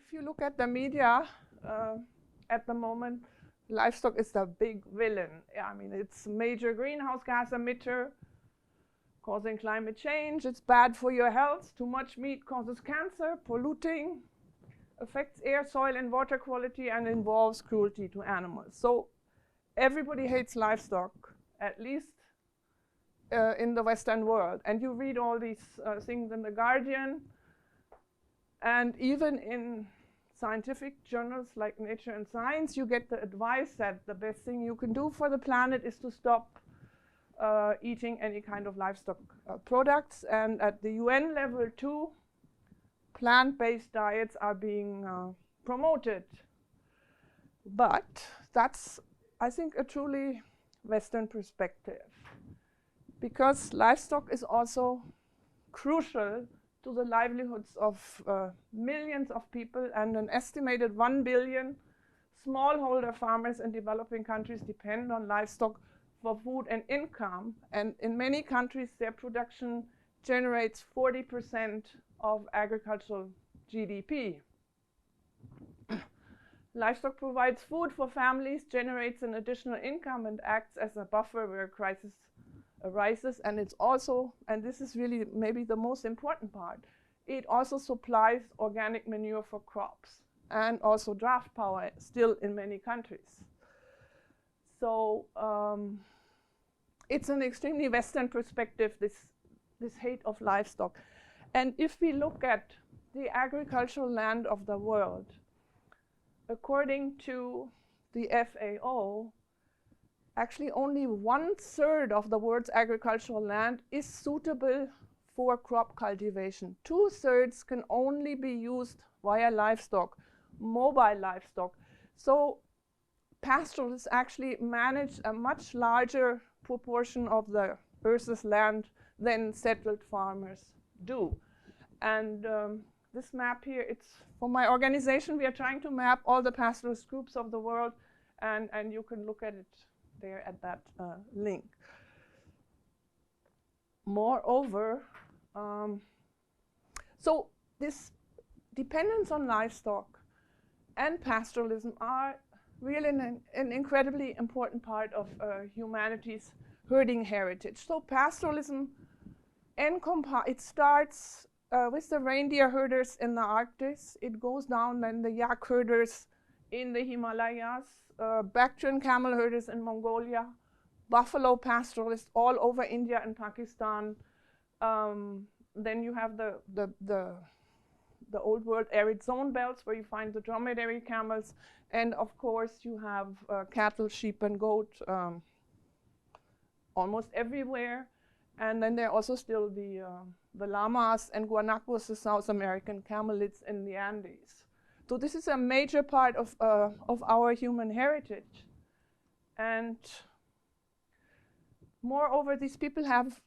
if you look at the media at the moment, livestock is the big villain. Yeah, I mean, it's a major greenhouse gas emitter, causing climate change. It's bad for your health. Too much meat causes cancer, polluting, affects air, soil, and water quality, and involves cruelty to animals. So everybody hates livestock, at least in the Western world. And you read all these things in The Guardian, and even in scientific journals like Nature and Science, you get the advice that the best thing you can do for the planet is to stop eating any kind of livestock products. And at the UN level too, plant-based diets are being promoted. But that's, I think, a truly Western perspective, because livestock is also crucial to the livelihoods of millions of people, and an estimated 1 billion smallholder farmers in developing countries depend on livestock for food and income. And in many countries, their production generates 40% of agricultural GDP. Livestock provides food for families, generates an additional income, and acts as a buffer where crisis arises. And it's also, and this is really maybe the most important part, it also supplies organic manure for crops and also draft power still in many countries. So it's an extremely Western perspective, this hate of livestock. And if we look at the agricultural land of the world, according to the FAO, actually only 1/3 of the world's agricultural land is suitable for crop cultivation. 2/3 can only be used via livestock, mobile livestock. So pastoralists actually manage a much larger proportion of the Earth's land than settled farmers do. And this map here, it's for my organization. We are trying to map all the pastoralist groups of the world, and you can look at it there at that link. Moreover, so this dependence on livestock and pastoralism are really an incredibly important part of humanity's herding heritage. So pastoralism, it starts with the reindeer herders in the Arctic. It goes down then the yak herders in the Himalayas, Bactrian camel herders in Mongolia, buffalo pastoralists all over India and Pakistan. Then you have the old world arid zone belts where you find the dromedary camels, and of course you have cattle, sheep, and goat almost everywhere. And then there are also still the llamas and guanacos, the South American camelids in the Andes. So this is a major part of our human heritage. And moreover, these people have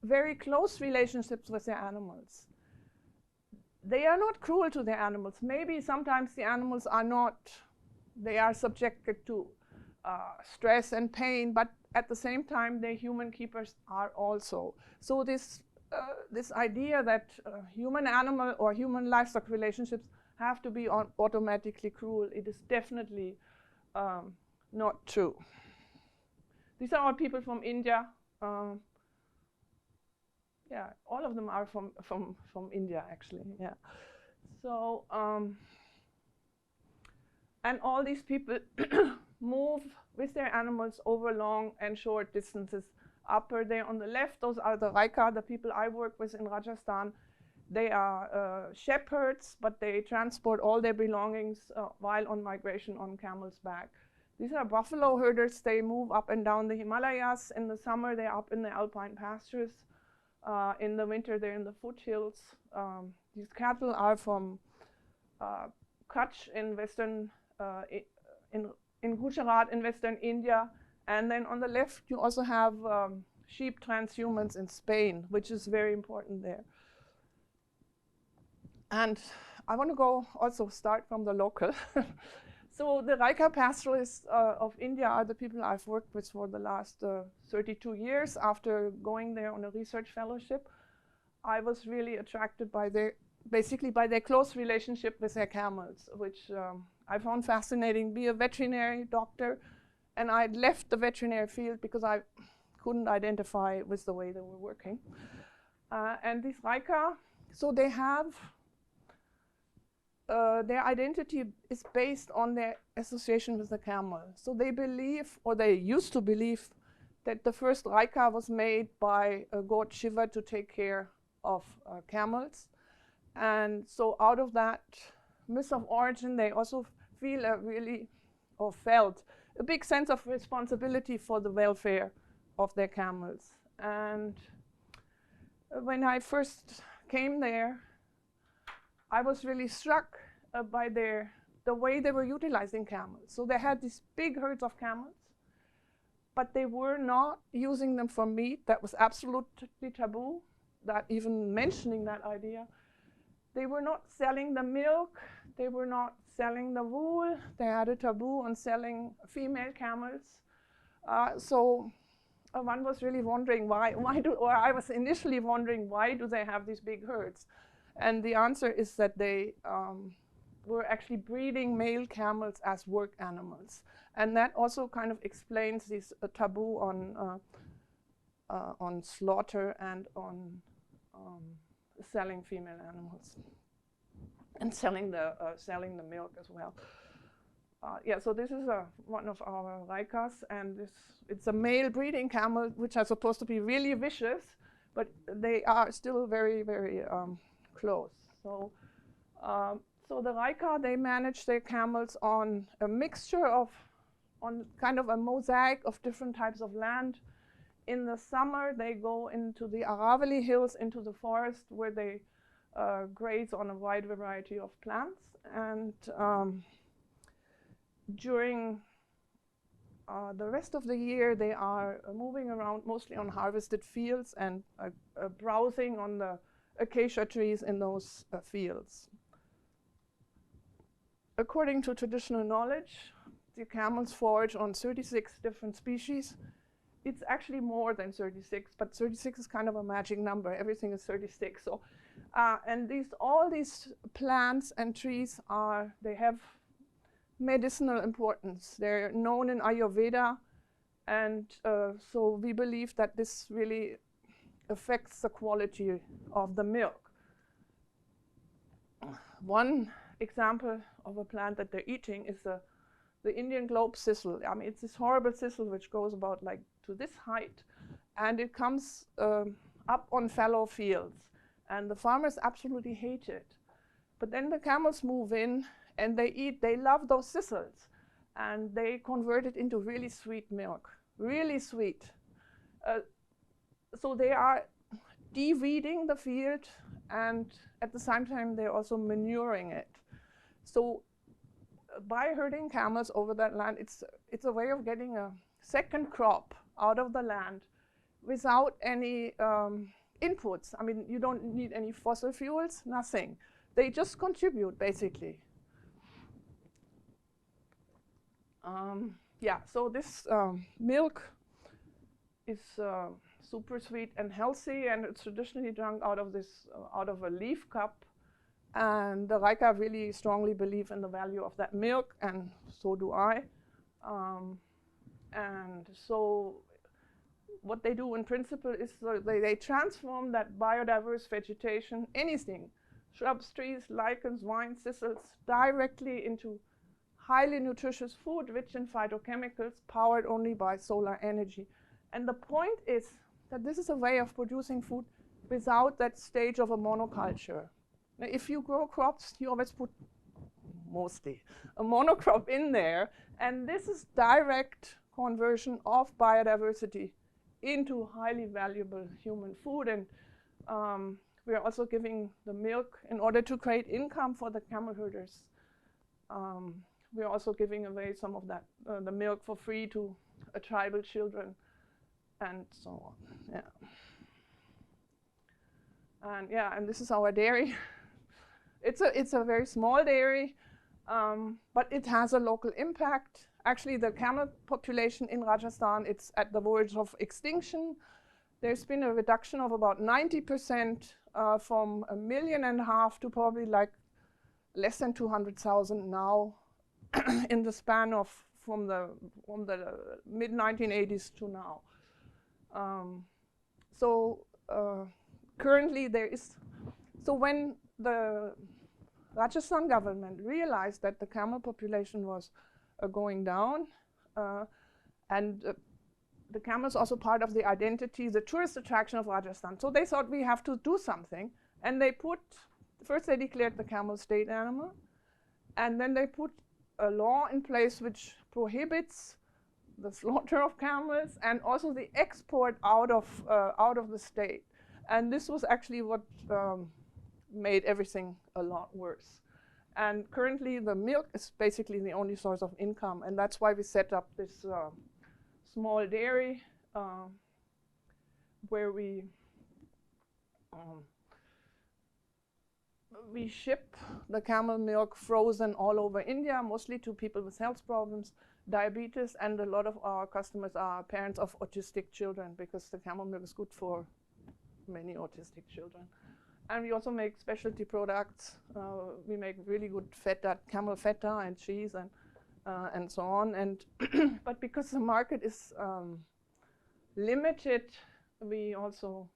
very close relationships with their animals. They are not cruel to their animals. Maybe sometimes the animals are not, they are subjected to stress and pain, but at the same time, their human keepers are also. So this idea that human-animal or human-livestock relationships have to be automatically cruel, it is definitely not true. These are all people from India. Yeah, all of them are from India, actually. Yeah. So, and all these people move with their animals over long and short distances. Upper there on the left, those are the Reika, the people I work with in Rajasthan. They are shepherds, but they transport all their belongings while on migration on camel's back. These are buffalo herders. They move up and down the Himalayas. In the summer, they're up in the alpine pastures. In the winter, they're in the foothills. These cattle are from Kutch in western, in Gujarat in western India. And then on the left, you also have sheep transhumans in Spain, which is very important there. And I want to go also start from the local. So the Reika pastoralists of India are the people I've worked with for the last 32 years. After going there on a research fellowship, I was really attracted by their basically by their close relationship with their camels, which I found fascinating. Be a veterinary doctor, and I'd left the veterinary field because I couldn't identify with the way they were working. And these Reika, so they have their identity is based on their association with the camel. So they believe, or they used to believe, that the first Reika was made by god Shiva to take care of camels. And so out of that myth of origin, they also feel a really, or felt, a big sense of responsibility for the welfare of their camels. And when I first came there, I was really struck by the way they were utilizing camels. So they had these big herds of camels, but they were not using them for meat. That was absolutely taboo, that even mentioning that idea. They were not selling the milk. They were not selling the wool. They had a taboo on selling female camels. So one was really wondering why do, or I was initially wondering, why do they have these big herds? And the answer is that they were actually breeding male camels as work animals. And that also kind of explains this taboo on slaughter and on selling female animals, and selling the milk as well. Yeah, so this is one of our Reikas, and it's a male breeding camel, which are supposed to be really vicious, but they are still very, very close. So, so the Reika, they manage their camels on a mixture of, on kind of a mosaic of different types of land. In the summer, they go into the Aravalli Hills, into the forest, where they graze on a wide variety of plants. And during the rest of the year, they are moving around mostly on harvested fields and browsing on the acacia trees in those fields. According to traditional knowledge, the camels forage on 36 different species. It's actually more than 36, but 36 is kind of a magic number. Everything is 36. So, and all these plants and trees they have medicinal importance. They're known in Ayurveda, and so we believe that this really affects the quality of the milk. One example of a plant that they're eating is the Indian globe sizzle. I mean, it's this horrible sizzle which goes about like to this height, and it comes up on fallow fields, and the farmers absolutely hate it. But then the camels move in, and they love those sizzles, and they convert it into really sweet milk, really sweet. So they are de-weeding the field, and at the same time they're also manuring it. So by herding camels over that land, it's a way of getting a second crop out of the land without any inputs. I mean, you don't need any fossil fuels, nothing. They just contribute, basically. Yeah, so this milk is super sweet and healthy, and it's traditionally drunk out of a leaf cup. And the Reika really strongly believe in the value of that milk, and so do I. And so what they do in principle is they transform that biodiverse vegetation, anything, shrubs, trees, lichens, vines, thistles, directly into highly nutritious food rich in phytochemicals, powered only by solar energy. And the point is that this is a way of producing food without that stage of a monoculture. Now, if you grow crops, you always put mostly a monocrop in there, and this is direct conversion of biodiversity into highly valuable human food. And we are also giving the milk in order to create income for the camel herders. We are also giving away some of that, the milk for free to tribal children, and so on. Yeah. And yeah, and this is our dairy. It's a very small dairy, but it has a local impact. Actually, the camel population in Rajasthan, it's at the verge of extinction. there's been a reduction of about 90% from 1.5 million to probably like less than 200,000 now in the span of from the mid-1980s to now. Currently there is, so when the Rajasthan government realized that the camel population was going down, and the camel is also part of the identity, the tourist attraction of Rajasthan. So they thought we have to do something, and they first they declared the camel state animal, and then they put a law in place which prohibits the slaughter of camels and also the export out of the state. And this was actually what made everything a lot worse. And currently the milk is basically the only source of income, and that's why we set up this small dairy where we ship the camel milk frozen all over India, mostly to people with health problems, diabetes, and a lot of our customers are parents of autistic children because the camel milk is good for many autistic children. And we also make specialty products. We make really good feta, camel feta and cheese and so on. And but because the market is limited, we also,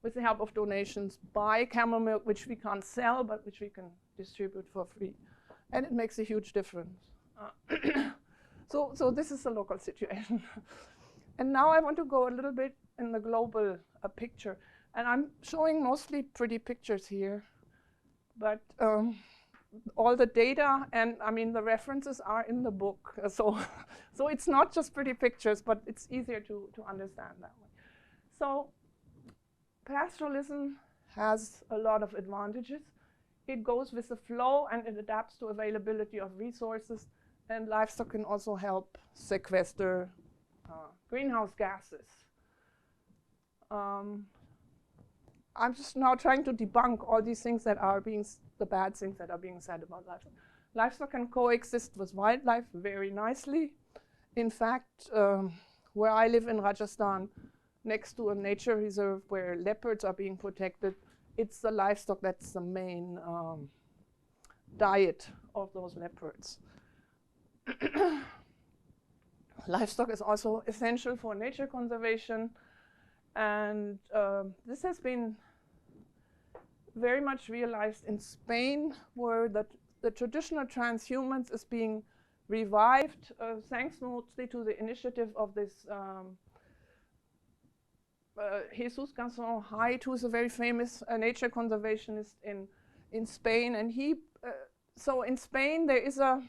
with the help of donations, buy camel milk, which we can't sell, but which we can distribute for free. And it makes a huge difference. So this is the local situation. And now I want to go a little bit in the global picture. And I'm showing mostly pretty pictures here. But all the data and, I mean, the references are in the book. So it's not just pretty pictures, but it's easier to understand that way. So pastoralism has a lot of advantages. It goes with the flow and it adapts to availability of resources, and livestock can also help sequester greenhouse gases. I'm just now trying to debunk all these things that are the bad things that are being said about livestock. Livestock can coexist with wildlife very nicely. In fact, where I live in Rajasthan, next to a nature reserve where leopards are being protected, it's the livestock that's the main diet of those leopards. Livestock is also essential for nature conservation, and this has been very much realized in Spain, where the traditional transhumans is being revived, thanks mostly to the initiative of this Jesus Garçon Hyde, who's a very famous nature conservationist in Spain. And so in Spain there is a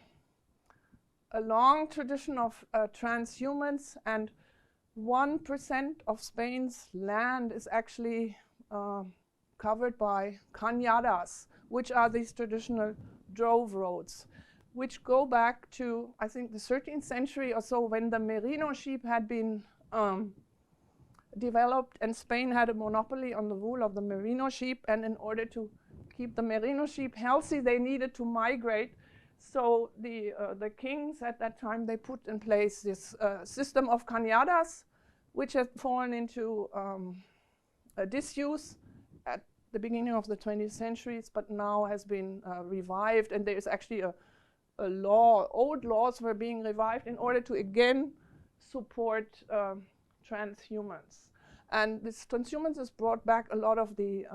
long tradition of transhumans, and 1% of Spain's land is actually covered by cañadas, which are these traditional drove roads, which go back to, I think, the 13th century or so, when the merino sheep had been developed, and Spain had a monopoly on the wool of the merino sheep, and in order to keep the merino sheep healthy, they needed to migrate. So the kings at that time, they put in place this system of cañadas, which had fallen into disuse at the beginning of the 20th centuries, but now has been revived, and there is actually a law. Old laws were being revived in order to again support transhumans. And this transhumans has brought back a lot of the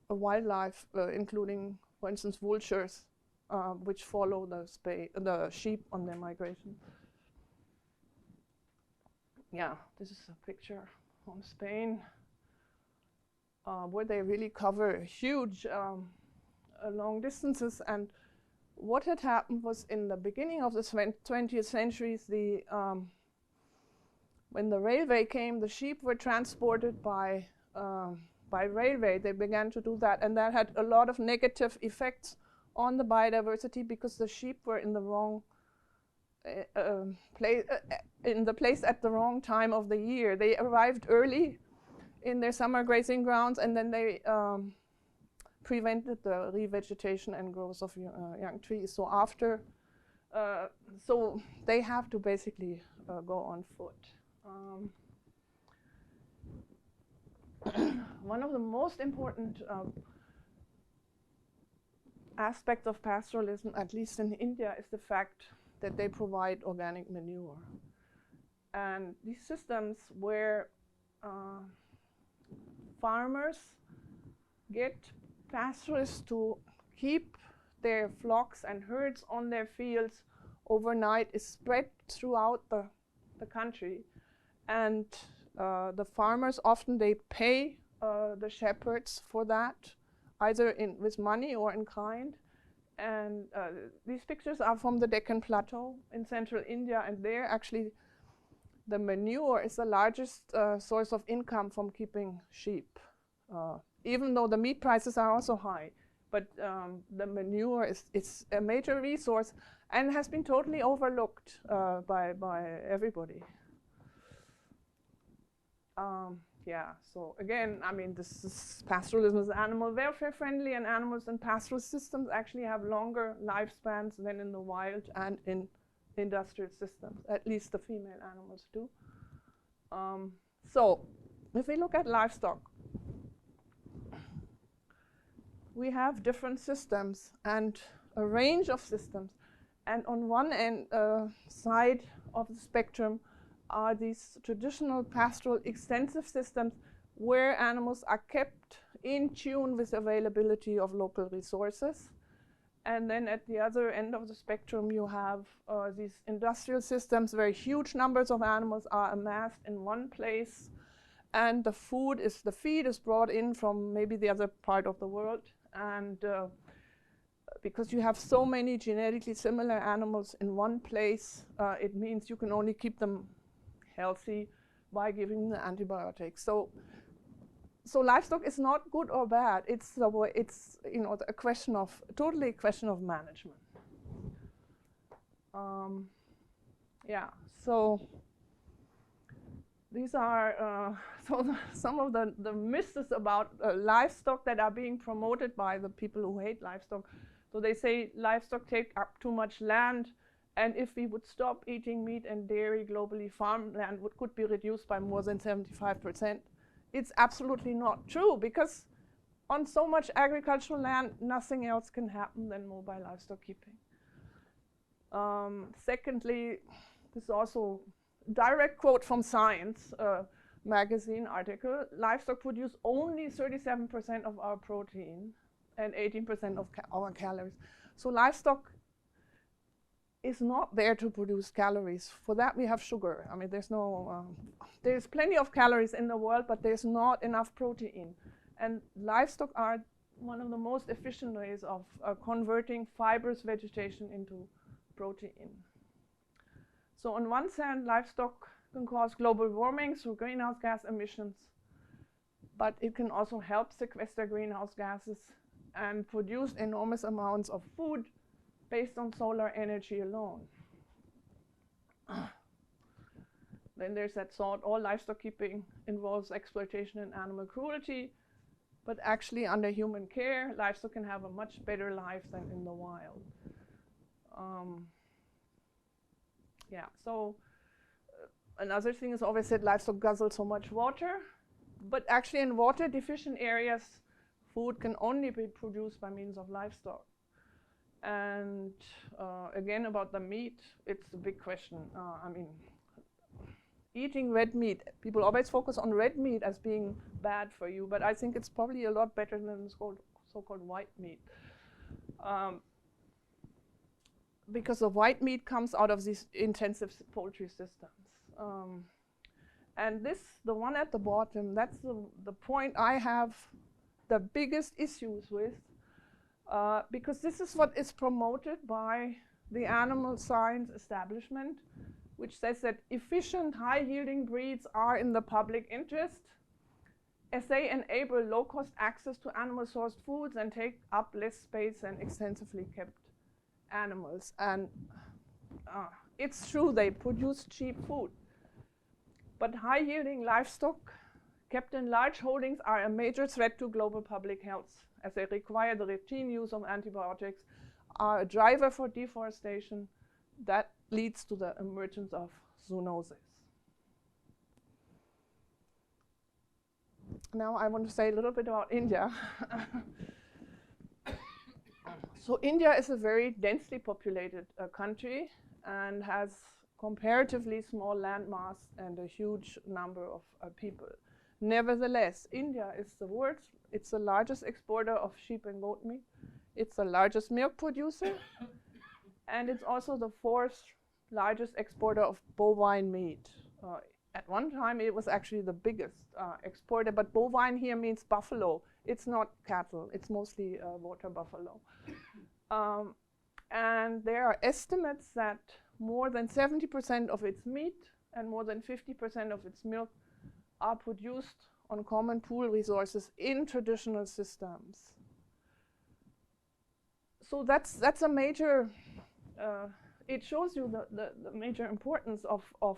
wildlife, including, for instance, vultures, which follow the sheep on their migration. Yeah, this is a picture from Spain, where they really cover huge long distances. And what had happened was, in the beginning of the 20th century, when the railway came, the sheep were transported by railway. They began to do that, and that had a lot of negative effects on the biodiversity, because the sheep were in the wrong place at the wrong time of the year. They arrived early in their summer grazing grounds, and then they prevented the revegetation and growth of young trees. So so they have to basically go on foot. one of the most important aspects of pastoralism, at least in India, is the fact that they provide organic manure. And these systems where farmers get pastoralists to keep their flocks and herds on their fields overnight is spread throughout the country. And the farmers often, they pay the shepherds for that, either with money or in kind. And these pictures are from the Deccan Plateau in central India, and there actually the manure is the largest source of income from keeping sheep, even though the meat prices are also high. But the manure is a major resource and has been totally overlooked by everybody. Yeah, so again, I mean, pastoralism is animal welfare friendly, and animals in pastoral systems actually have longer lifespans than in the wild and in industrial systems. At least the female animals do. So if we look at livestock, we have different systems and a range of systems. And on one end side of the spectrum are these traditional pastoral extensive systems where animals are kept in tune with availability of local resources. And then at the other end of the spectrum, you have these industrial systems where huge numbers of animals are amassed in one place, and the feed is brought in from maybe the other part of the world. And because you have so many genetically similar animals in one place, it means you can only keep them healthy by giving them antibiotics. So livestock is not good or bad. It's a question of management. Yeah. So these are some of the myths about livestock that are being promoted by the people who hate livestock. So they say livestock take up too much land, and if we would stop eating meat and dairy globally, farmland could be reduced by more than 75%. It's absolutely not true, because on so much agricultural land, nothing else can happen than mobile livestock keeping. Secondly, this is also a direct quote from Science magazine article. Livestock produce only 37% of our protein and 18% of our calories. So livestock is not there to produce calories. For that we have sugar. I mean, there's plenty of calories in the world, but there's not enough protein. And livestock are one of the most efficient ways of converting fibrous vegetation into protein. So on one hand, livestock can cause global warming through greenhouse gas emissions, but it can also help sequester greenhouse gases and produce enormous amounts of food based on solar energy alone. Then there's that thought, all livestock keeping involves exploitation and animal cruelty, but actually under human care, livestock can have a much better life than in the wild. Yeah, so another thing is always said livestock guzzle so much water, but actually in water deficient areas, food can only be produced by means of livestock. And again, about the meat, it's a big question. I mean, eating red meat, people always focus on red meat as being bad for you, but I think it's probably a lot better than so-called white meat. Because the white meat comes out of these intensive poultry systems. And the one at the bottom, that's the point I have the biggest issues with, because this is what is promoted by the animal science establishment, which says that efficient, high-yielding breeds are in the public interest, as they enable low-cost access to animal-sourced foods and take up less space than extensively kept animals. And it's true, they produce cheap food. But high-yielding livestock kept in large holdings are a major threat to global public health, as they require the routine use of antibiotics, are a driver for deforestation that leads to the emergence of zoonosis. Now I want to say a little bit about India. So India is a very densely populated country and has comparatively small land mass and a huge number of people. Nevertheless, India is it's the largest exporter of sheep and goat meat. It's the largest milk producer, and it's also the 4th largest exporter of bovine meat. At one time, it was actually the biggest exporter, but bovine here means buffalo. It's not cattle. It's mostly water buffalo. And there are estimates that more than 70% of its meat and more than 50% of its milk are produced on common pool resources in traditional systems. So that's a major, it shows you the major importance of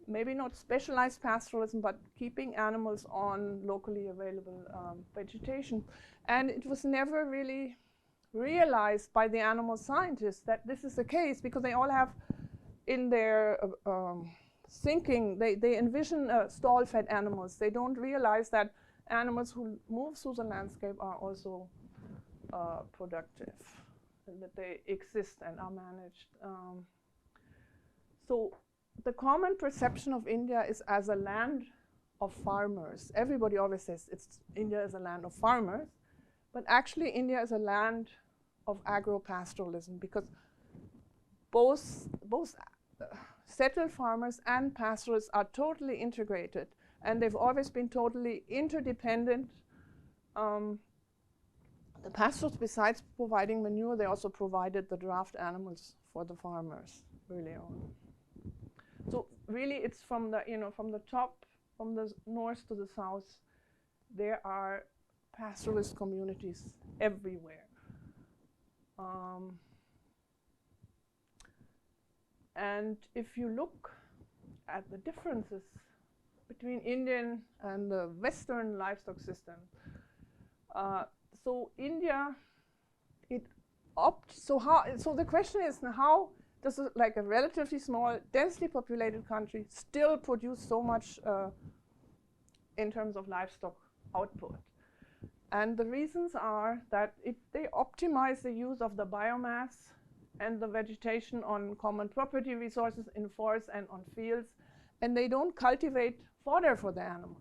maybe not specialized pastoralism, but keeping animals on locally available vegetation. And it was never really realized by the animal scientists that this is the case, because they all have in their thinking, they envision stall-fed animals. They don't realize that animals who move through the landscape are also productive, and that they exist and are managed. So the common perception of India is as a land of farmers. Everybody always says India is a land of farmers, but actually India is a land of agro-pastoralism, because both settled farmers and pastoralists are totally integrated, and they've always been totally interdependent. The pastoralists, besides providing manure, they also provided the draft animals for the farmers early on. So really, it's from the from the top, from the north to the south, there are pastoralist communities everywhere. And if you look at the differences between Indian and the Western livestock system, so India, so the question is, how does like a relatively small, densely populated country still produce so much in terms of livestock output? And the reasons are that they optimize the use of the biomass and the vegetation on common property resources in forests and on fields, and they don't cultivate fodder for the animals.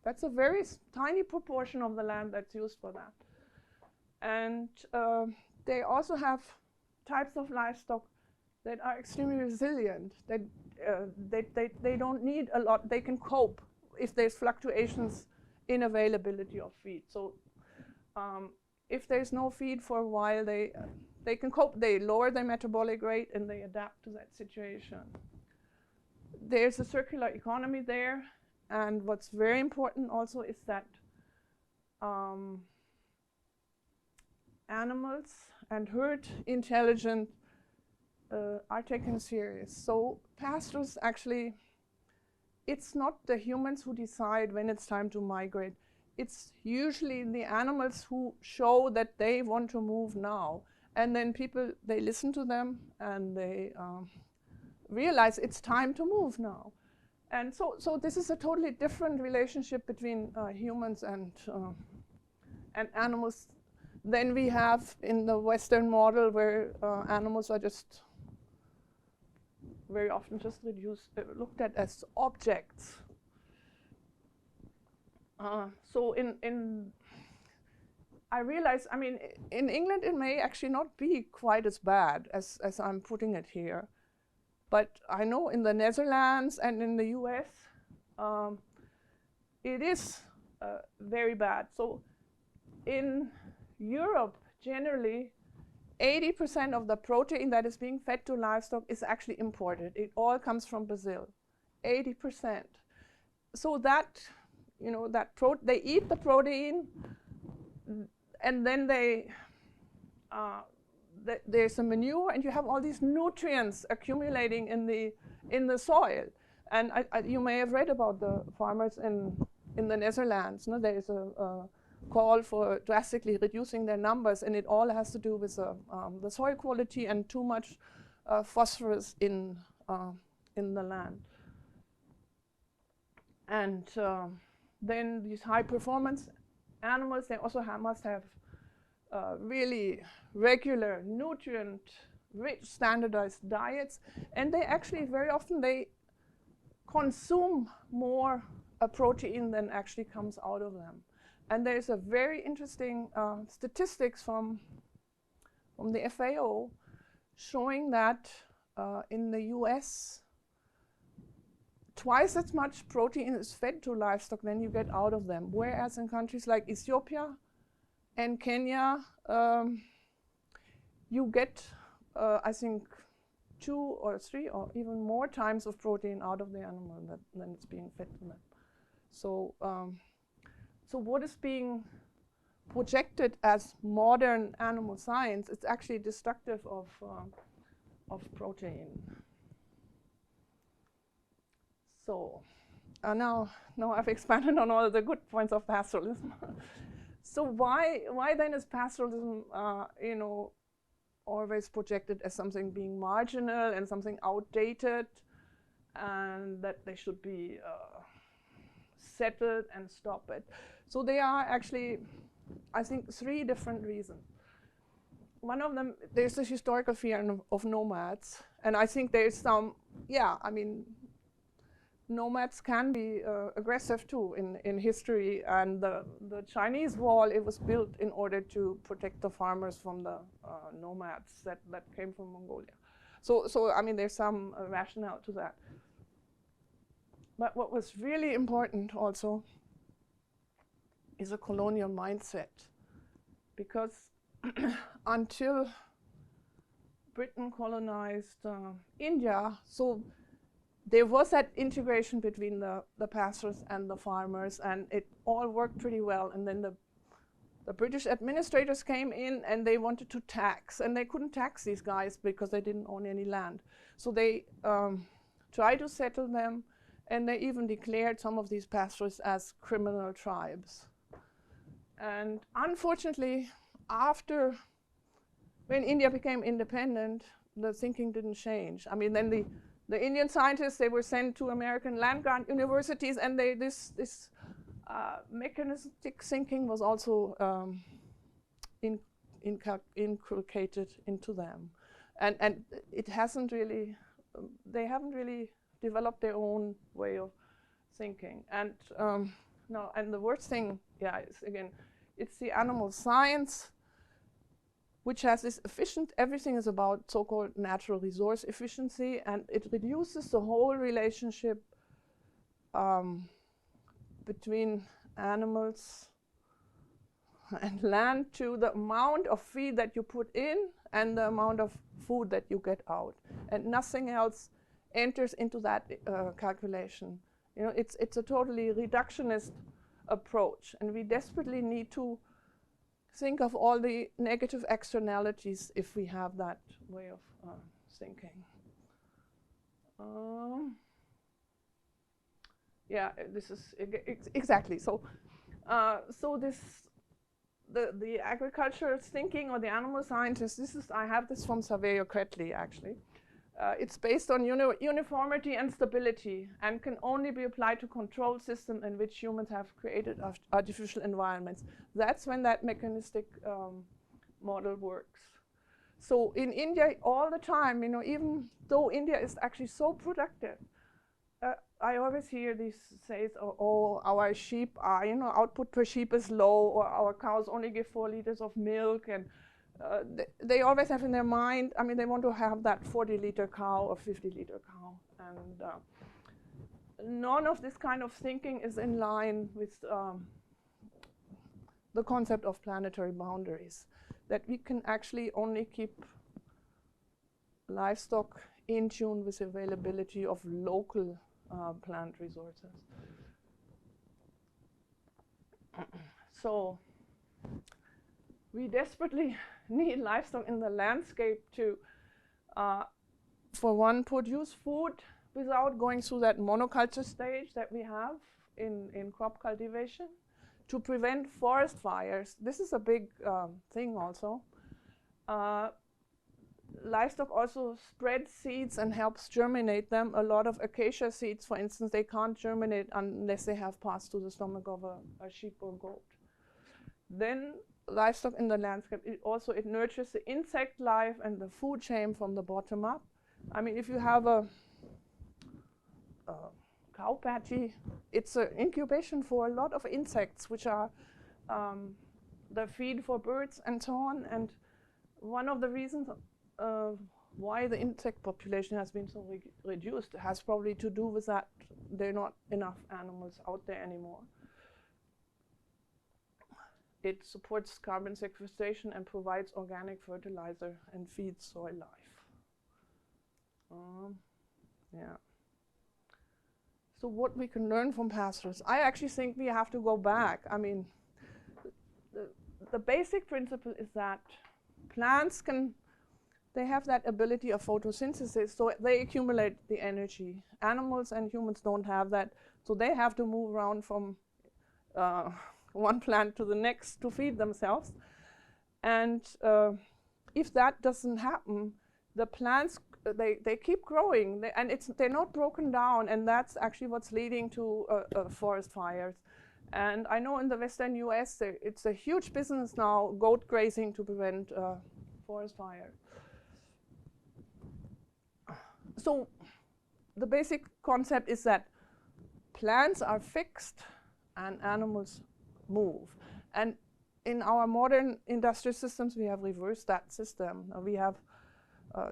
That's a very tiny proportion of the land that's used for that. And they also have types of livestock that are extremely resilient, that they don't need a lot, they can cope if there's fluctuations in availability of feed. So if there's no feed for a while, they can cope, they lower their metabolic rate and they adapt to that situation. There's a circular economy there, and what's very important also is that animals and herd intelligence are taken serious. So pastoralists actually, it's not the humans who decide when it's time to migrate. It's usually the animals who show that they want to move now. And then people, they listen to them and they realize it's time to move now. And so this is a totally different relationship between humans and animals than we have in the Western model, where animals are just very often just looked at as objects. So I realize, I mean, in England it may actually not be quite as bad as I'm putting it here. But I know in the Netherlands and in the US, it is very bad. So in Europe, generally, 80% of the protein that is being fed to livestock is actually imported. It all comes from Brazil, 80%. So that, they eat the protein, and then there's a manure, and you have all these nutrients accumulating in the soil. And you may have read about the farmers in the Netherlands. No? There is a call for drastically reducing their numbers, and it all has to do with the soil quality and too much phosphorus in the land. And then these high performance animals, they also must have really regular, nutrient-rich, standardized diets, and they actually very often they consume more protein than actually comes out of them. And there's a very interesting statistics from the FAO showing that in the US, twice as much protein is fed to livestock than you get out of them, whereas in countries like Ethiopia and Kenya, you get, I think, 2 or 3 or even more times of protein out of the animal than it's being fed to them. So, so what is being projected as modern animal science, it's actually destructive of protein. So now I've expanded on all the good points of pastoralism. So why then is pastoralism, you know, always projected as something being marginal and something outdated, and that they should be settled and stop it? So there are actually, I think, 3 different reasons. One of them, there's this historical fear of nomads, and I think there's some, yeah, I mean, nomads can be aggressive too in history, and the Chinese wall, it was built in order to protect the farmers from the nomads that came from Mongolia. So I mean, there's some rationale to that. But what was really important also is a colonial mindset, because until Britain colonized India, so there was that integration between the pastoralists and the farmers, and it all worked pretty well. And then the British administrators came in and they wanted to tax, and they couldn't tax these guys because they didn't own any land. So they tried to settle them, and they even declared some of these pastoralists as criminal tribes. And unfortunately, when India became independent, the thinking didn't change. I mean, then the Indian scientists, they were sent to American land-grant universities, and this mechanistic thinking was also inculcated into them. And it hasn't really, they haven't really developed their own way of thinking. And no, and the worst thing, yeah, is again, it's the animal science, which has this efficient, everything is about so-called natural resource efficiency, and it reduces the whole relationship between animals and land to the amount of feed that you put in and the amount of food that you get out. And nothing else enters into that calculation. You know, it's a totally reductionist approach, and we desperately need to think of all the negative externalities if we have that way of thinking. Yeah, this is exactly so. So the agricultural thinking, or the animal scientists, I have this from Agroecology actually. It's based on uniformity and stability, and can only be applied to control systems in which humans have created artificial environments. That's when that mechanistic model works. So in India, all the time, you know, even though India is actually so productive, I always hear these says, oh, our sheep are, you know, output per sheep is low, or our cows only give 4 liters of milk, and they always have in their mind, I mean, they want to have that 40-liter cow or 50-liter cow. And none of this kind of thinking is in line with the concept of planetary boundaries, that we can actually only keep livestock in tune with availability of local plant resources. So we desperately need livestock in the landscape to, for one, produce food without going through that monoculture stage that we have in crop cultivation, to prevent forest fires. This is a big thing also. livestock also spreads seeds and helps germinate them. A lot of acacia seeds, for instance, they can't germinate unless they have passed through the stomach of a sheep or goat. Then livestock in the landscape, it nurtures the insect life and the food chain from the bottom up. I mean, if you have a cow patty, it's an incubation for a lot of insects, which are the feed for birds and so on. And one of the reasons why the insect population has been so reduced has probably to do with that there are not enough animals out there anymore. It supports carbon sequestration and provides organic fertilizer and feeds soil life. Yeah. So what we can learn from pastoralists, I actually think we have to go back. I mean, the basic principle is that plants they have that ability of photosynthesis, so they accumulate the energy. Animals and humans don't have that, so they have to move around from one plant to the next to feed themselves. And if that doesn't happen, the plants, they keep growing, and they're not broken down, and that's actually what's leading to forest fires. And I know in the western US, it's a huge business now, goat grazing to prevent forest fire. So the basic concept is that plants are fixed and animals move. And in our modern industrial systems, we have reversed that system. We have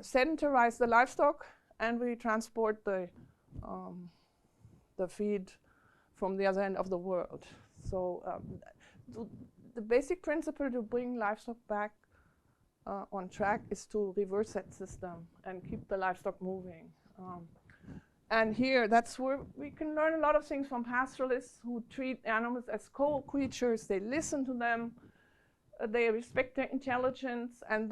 sedentarized the livestock, and we transport the feed from the other end of the world. So the basic principle to bring livestock back on track is to reverse that system and keep the livestock moving. And here, that's where we can learn a lot of things from pastoralists who treat animals as co-creatures. They listen to them, they respect their intelligence, and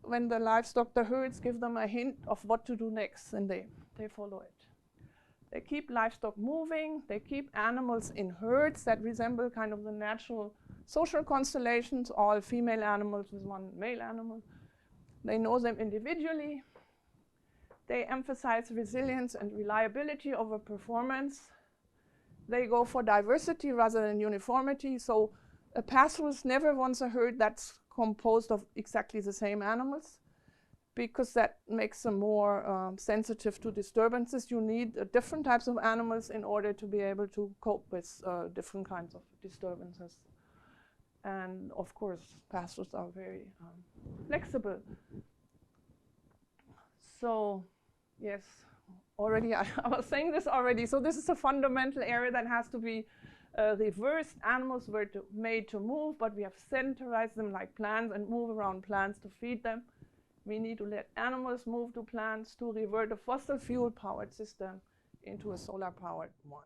when the livestock, the herds, give them a hint of what to do next, and they follow it. They keep livestock moving, they keep animals in herds that resemble kind of the natural social constellations, all female animals with one male animal. They know them individually. They emphasize resilience and reliability over performance. They go for diversity rather than uniformity. So a pastoralist never wants a herd that's composed of exactly the same animals, because that makes them more sensitive to disturbances. You need different types of animals in order to be able to cope with different kinds of disturbances. And of course, pastoralists are very flexible. So, yes, already I was saying this already. So this is a fundamental area that has to be reversed. Animals were made to move, but we have sedentarized them like plants and move around plants to feed them. We need to let animals move to plants to revert a fossil fuel powered system into a solar powered one.